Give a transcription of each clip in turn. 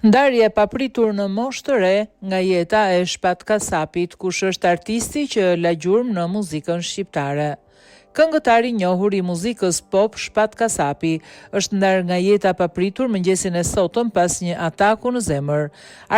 Ndarje e papritur në moshë të re nga jeta e Shpat Kasapit, kush është artisti që la gjurmë në muzikën shqiptare. Këngëtari i njohur i muzikës pop Shpat Kasapi është ndar nga jeta papritur mëngjesin e sotëm pas një ataku në zemër.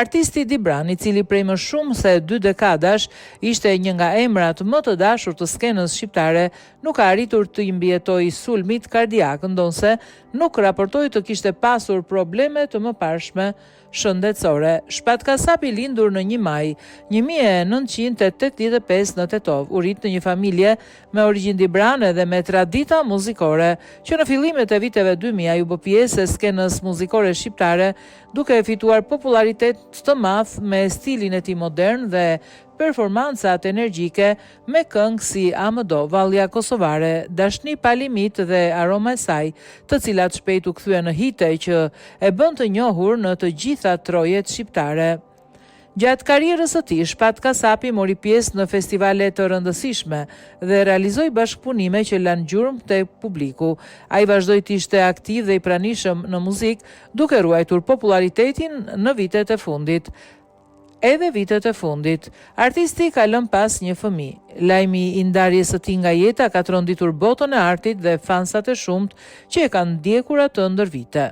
Artisti Dibran, i cili prej më shumë se 2 dekadash ishte një nga emrat më të dashur të skenës shqiptare, nuk ka arritur të i mbijetojë sulmit kardiak, ndonse nuk raportoi të kishte pasur probleme të mëparshme shëndetësore. Shpat Kasapi, lindur në 1 maj 1985 në Tetov, u rit në një familje me origjinë dibrane dhe me tradita muzikore, që në fillimet e viteve 2000 u bë pjesë e skenës muzikore shqiptare, duke fituar popularitet të madh me stilin e tij modern dhe performancat energjike me këngë si Amdo, Vallja Kosovare, Dashni pa limit dhe Aroma e saj, të cilat shpejt u kthye në hite që e bën të njohur në të gjitha trojet shqiptare. Gjatë karrierës së tij, Shpat Kasapi mori pjesë në festivale të rëndësishme dhe realizoi bashkëpunime që lanë gjurmë te publiku. Ai vazhdoi të ishte aktiv dhe i pranishëm në muzikë, duke ruajtur popularitetin në vitet e fundit. Artisti ka lënë pas një fëmijë. Lajmi i ndarjes së tij nga jeta ka tronditur botën e artit dhe fansat e shumt që e kanë ndjekur atë ndër vite.